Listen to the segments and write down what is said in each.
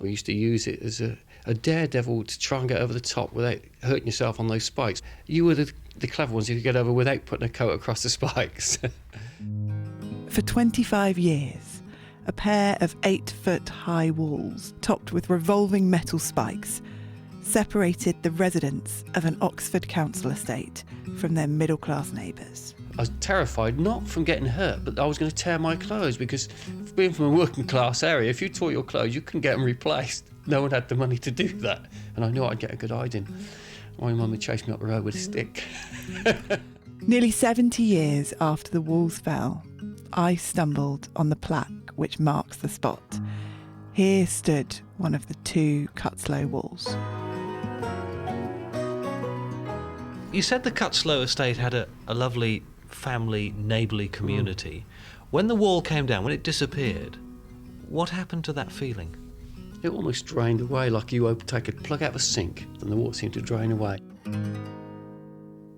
We used to use it as a daredevil to try and get over the top without hurting yourself on those spikes. You were the clever ones who could get over without putting a coat across the spikes. For 25 years, a pair of 8-foot-high walls topped with revolving metal spikes separated the residents of an Oxford council estate from their middle-class neighbours. I was terrified, not from getting hurt, but I was going to tear my clothes, because being from a working class area, if you tore your clothes, you couldn't get them replaced. No one had the money to do that. And I knew I'd get a good hiding. My mum would chase me up the road with a stick. Nearly 70 years after the walls fell, I stumbled on the plaque which marks the spot. Here stood one of the 2 Cutteslowe Walls. You said the Cutteslowe estate had a lovely family, neighbourly community. When the wall came down, when it disappeared, what happened to that feeling? It almost drained away, like you take a plug out of a sink and the water seemed to drain away.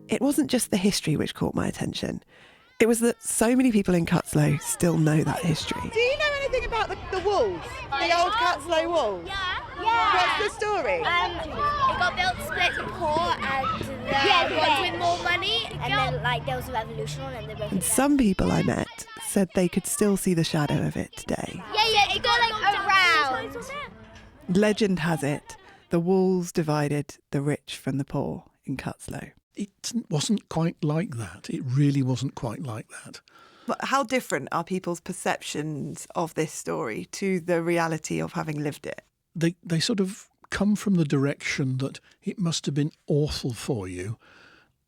It wasn't just the history which caught my attention. It was that so many people in Cutteslowe still know that history. Do you know anything about the walls? The old Cutteslowe Walls? Yeah. What's the story? It got built to split the poor and the ones with more money. And then, there was a revolution on it and they broke it And down. some people I met said they could still see the shadow of it today. Yeah, it got around. Legend has it, the walls divided the rich from the poor in Cutteslowe. It wasn't quite like that. It really wasn't quite like that. But how different are people's perceptions of this story to the reality of having lived it? They sort of come from the direction that it must have been awful for you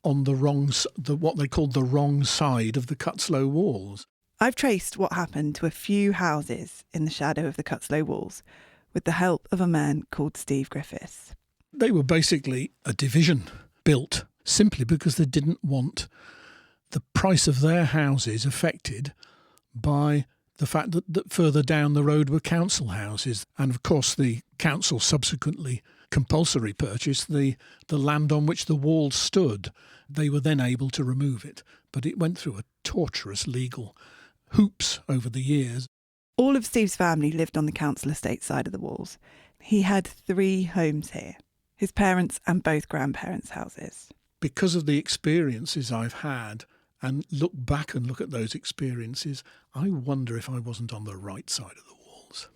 on what they called the wrong side of the Cutteslowe Walls. I've traced what happened to a few houses in the shadow of the Cutteslowe Walls with the help of a man called Steve Griffiths. They were basically a division built simply because they didn't want the price of their houses affected by the fact that further down the road were council houses. And of course the council subsequently compulsory purchased the land on which the walls stood. They were then able to remove it, but it went through a torturous legal hoops over the years. All of Steve's family lived on the council estate side of the walls. He had 3 homes here, his parents' and both grandparents' houses. Because of the experiences I've had, and look back and look at those experiences, I wonder if I wasn't on the right side of the walls.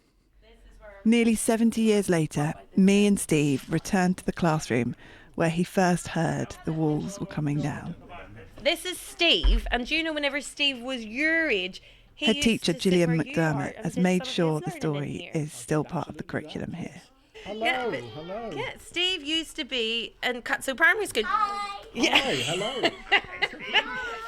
Nearly 70 years later, me and Steve returned to the classroom where he first heard the walls were coming down. This is Steve, and do you know whenever Steve was your age, Head teacher Gillian McDermott has made sure the story is still part of the curriculum here. Hello. Yeah, Steve used to be in Cutteslowe Primary School. Hi, hello.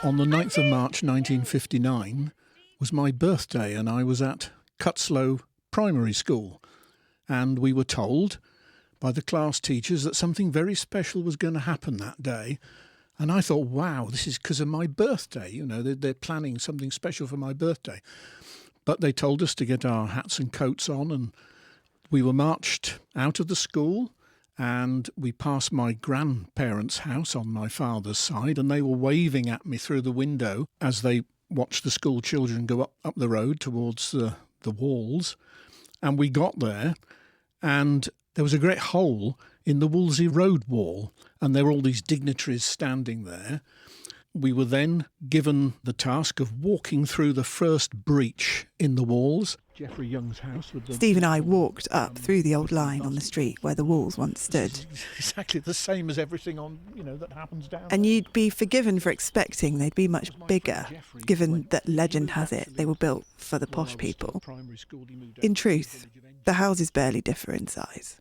On the 9th of March 1959 was my birthday, and I was at Cutteslowe Primary School. And we were told by the class teachers that something very special was going to happen that day. And I thought, wow, this is because of my birthday. You know, they're planning something special for my birthday. But they told us to get our hats and coats on, and we were marched out of the school, and we passed my grandparents' house on my father's side, and they were waving at me through the window as they watched the school children go up the road towards the walls. And we got there, and there was a great hole in the Wolsey Road wall, and there were all these dignitaries standing there. We were then given the task of walking through the first breach in the walls. Geoffrey Young's house. Steve and I walked up through the old line on the street where the walls once stood. Exactly the same as everything on, that happens down. And you'd be forgiven for expecting they'd be much bigger, given that legend has it they were built for the posh people. In truth, the houses barely differ in size.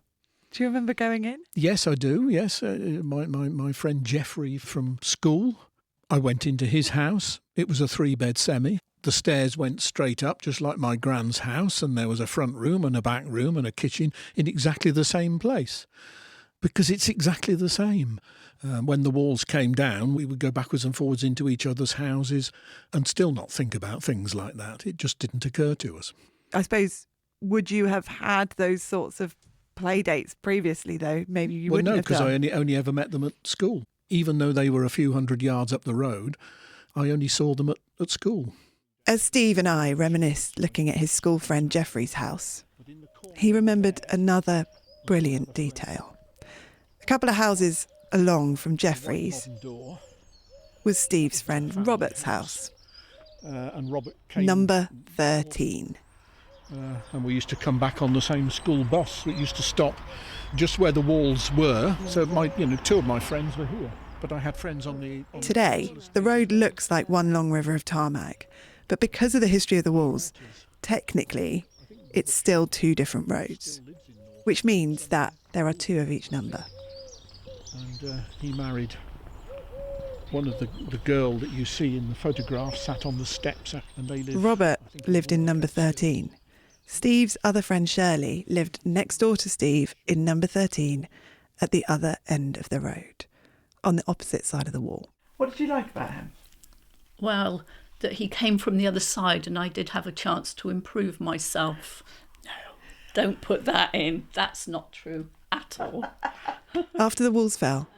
Do you remember going in? Yes, I do, yes. My friend Geoffrey from school, I went into his house. It was a 3-bed semi. The stairs went straight up, just like my grand's house, and there was a front room and a back room and a kitchen in exactly the same place, because it's exactly the same. When the walls came down, we would go backwards and forwards into each other's houses and still not think about things like that. It just didn't occur to us. I suppose, would you have had those sorts of play dates previously, though? Maybe you wouldn't have done. No, because I only ever met them at school. Even though they were a few hundred yards up the road, I only saw them at school. As Steve and I reminisced looking at his school friend Geoffrey's house, He remembered another brilliant detail. A couple of houses along from Jeffrey's was Steve's friend Robert's house. And Robert came, number 13. And we used to come back on the same school bus that used to stop just where the walls were. So two of my friends were here. But I had friends on the... Today, the road looks like one long river of tarmac. But because of the history of the walls, technically, it's still two different roads. Which means that there are two of each number. And he married one of the girl that you see in the photograph sat on the steps, and they lived... Robert lived in number 13. Steve's other friend Shirley lived next door to Steve in number 13 at the other end of the road, on the opposite side of the wall. What did you like about him? Well, that he came from the other side and I did have a chance to improve myself. No, don't put that in. That's not true at all. After the walls fell,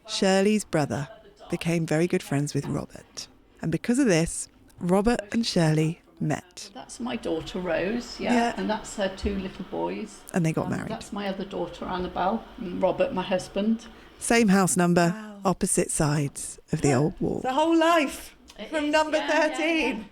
Shirley's brother became very good friends with Robert. And because of this, Robert and Shirley met. That's my daughter Rose, and that's her two little boys. And they got married. That's my other daughter Annabelle, and Robert, my husband. Same house number, opposite sides of the old wall. The whole life from number 13.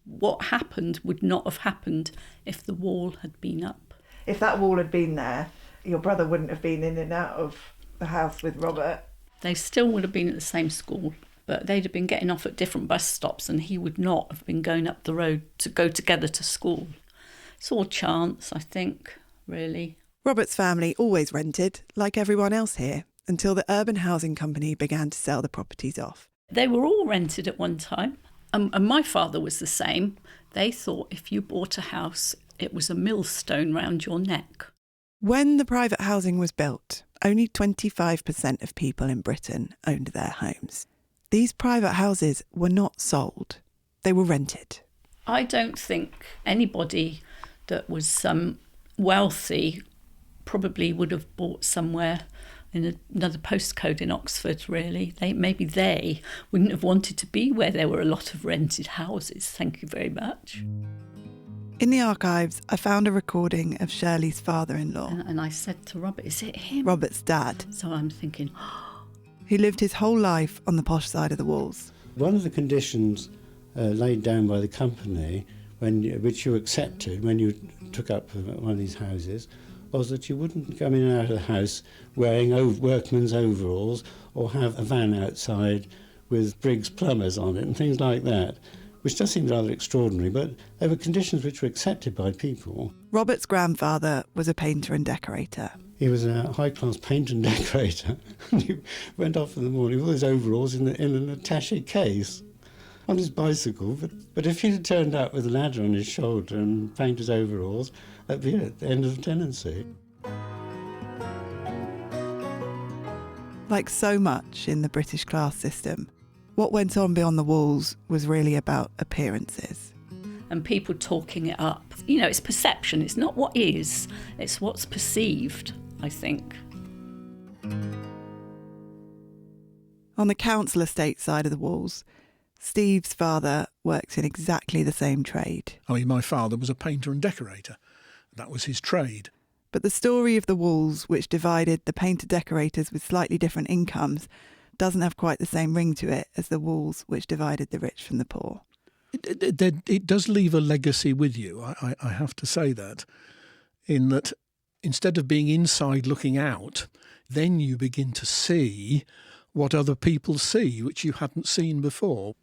What happened would not have happened if the wall had been up. If that wall had been there, your brother wouldn't have been in and out of the house with Robert. They still would have been at the same school, but they'd have been getting off at different bus stops and he would not have been going up the road to go together to school. It's all chance, I think, really. Robert's family always rented, like everyone else here, until the urban housing company began to sell the properties off. They were all rented at one time, and my father was the same. They thought if you bought a house, it was a millstone round your neck. When the private housing was built, only 25% of people in Britain owned their homes. These private houses were not sold, they were rented. I don't think anybody that was wealthy probably would have bought somewhere in another postcode in Oxford, really. Maybe they wouldn't have wanted to be where there were a lot of rented houses. Thank you very much. In the archives, I found a recording of Shirley's father-in-law. And I said to Robert, is it him? Robert's dad. So I'm thinking, who lived his whole life on the posh side of the walls. One of the conditions laid down by the company, which you accepted when you took up one of these houses, was that you wouldn't come in and out of the house wearing workman's overalls or have a van outside with Briggs plumbers on it and things like that, which does seem rather extraordinary, but they were conditions which were accepted by people. Robert's grandfather was a painter and decorator. He was a high-class painter and decorator. And he went off in the morning with all his overalls in an attaché case on his bicycle. But if he'd turned up with a ladder on his shoulder and painter's overalls, that'd be at the end of the tenancy. Like so much in the British class system, what went on beyond the walls was really about appearances. And people talking it up. You know, it's perception. It's not what is, it's what's perceived, I think. On the council estate side of the walls, Steve's father worked in exactly the same trade. I mean, my father was a painter and decorator. That was his trade. But the story of the walls, which divided the painter-decorators with slightly different incomes, doesn't have quite the same ring to it as the walls which divided the rich from the poor. It does leave a legacy with you, I have to say that, in that instead of being inside looking out, then you begin to see what other people see, which you hadn't seen before.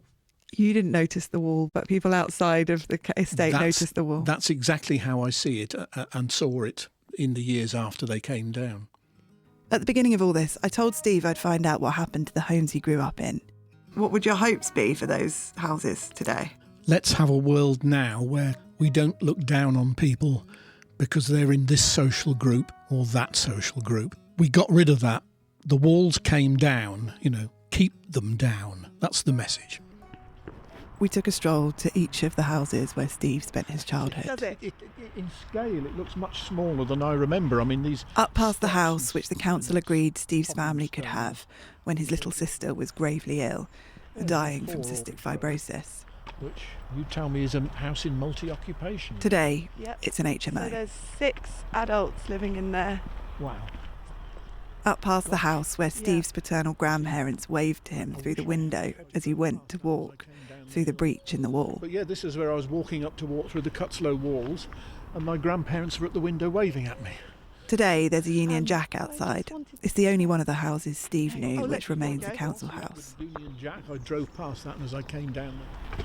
You didn't notice the wall, but people outside of the estate noticed the wall. That's exactly how I see it and saw it in the years after they came down. At the beginning of all this, I told Steve I'd find out what happened to the homes he grew up in. What would your hopes be for those houses today? Let's have a world now where we don't look down on people because they're in this social group or that social group. We got rid of that. The walls came down, keep them down. That's the message. We took a stroll to each of the houses where Steve spent his childhood. Does it? In scale, it looks much smaller than I remember. I mean, these... Up past the house which the council agreed Steve's family could have when his little sister was gravely ill, dying from cystic fibrosis. which you tell me is a house in multi-occupation. Today, Yep. it's an HMO. So there's 6 adults living in there. Wow. Up past the house where Steve's paternal grandparents waved to him through the window as he went to walk through the breach in the wall. But yeah, this is where I was walking up to walk through the Cutteslowe Walls, and my grandparents were at the window waving at me. Today, there's a Union Jack outside. It's the only one of the houses Steve knew which remains a council house. Union Jack, I drove past that as I came down.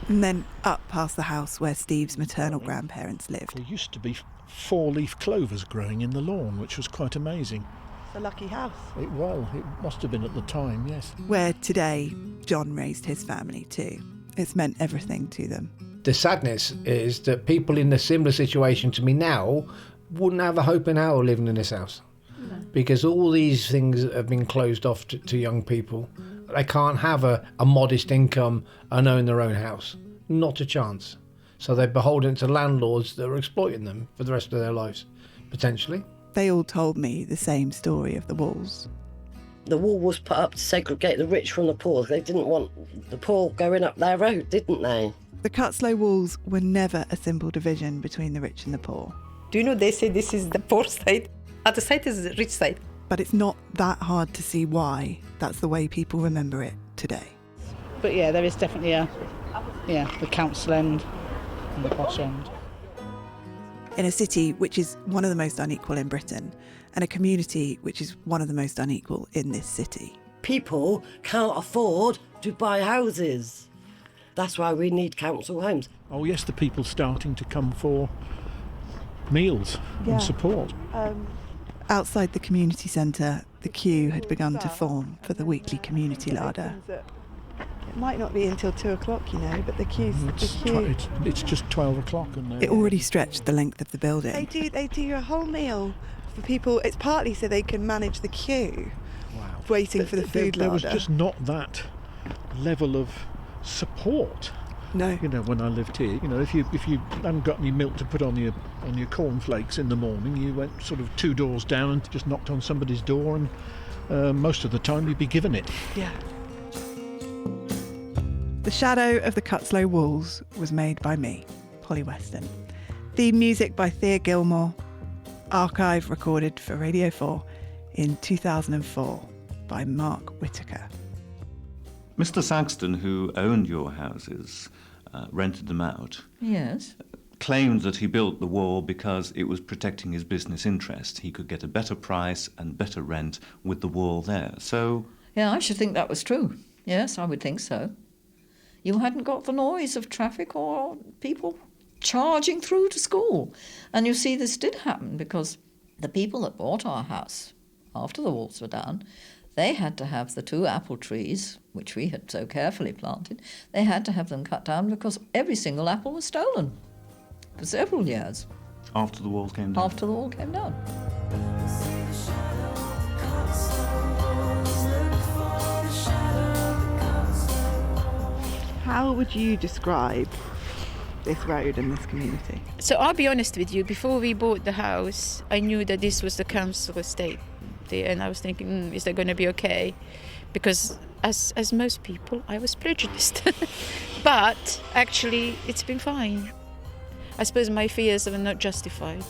And then up past the house where Steve's maternal grandparents lived. There used to be 4-leaf clovers growing in the lawn, which was quite amazing. It's a lucky house. It must have been at the time, yes. Where today, John raised his family too. It's meant everything to them. The sadness is that people in a similar situation to me now wouldn't have a hope in hell living in this house. No. Because all these things have been closed off to young people. They can't have a modest income and own their own house. Not a chance. So they're beholden to landlords that are exploiting them for the rest of their lives, potentially. They all told me the same story of the walls. The wall was put up to segregate the rich from the poor. They didn't want the poor going up their road, didn't they? The Cutteslowe Walls were never a simple division between the rich and the poor. Do you know they say this is the poor side? Other side is the rich side. But it's not that hard to see why that's the way people remember it today. But yeah, there is definitely the council end and the posh end. In a city which is one of the most unequal in Britain, and a community which is one of the most unequal in this city. People can't afford to buy houses. That's why we need council homes. Oh yes, the people starting to come for meals and support. Outside the community centre, the queue had begun to form for the weekly community larder. It might not be until 2 o'clock, you know, but the queue's It's just 12 o'clock. And it already stretched the length of the building. They do a whole meal for people. It's partly so they can manage the queue. Wow. Waiting for the food There larder. was just not that level of support. No. You know, when I lived here, you know, if you hadn't got any milk to put on your cornflakes in the morning, you went sort of 2 doors down and just knocked on somebody's door, and most of the time you'd be given it. Yeah. The Shadow of the Cutteslowe Walls was made by me, Polly Weston. Theme music by Thea Gilmore. Archive recorded for Radio 4 in 2004 by Mark Whitaker. Mr. Saxton, who owned your houses, rented them out. Yes. Claimed that he built the wall because it was protecting his business interest. He could get a better price and better rent with the wall there. So... Yeah, I should think that was true. Yes, I would think so. You hadn't got the noise of traffic or people charging through to school. And you see, this did happen because the people that bought our house after the walls were down, they had to have the 2 apple trees, which we had so carefully planted, they had to have them cut down because every single apple was stolen for several years. After the walls came down? After the wall came down. How would you describe this road and this community? So I'll be honest with you, before we bought the house, I knew that this was the council estate. And I was thinking, is that going to be okay? Because as most people, I was prejudiced. But actually, it's been fine. I suppose my fears are not justified.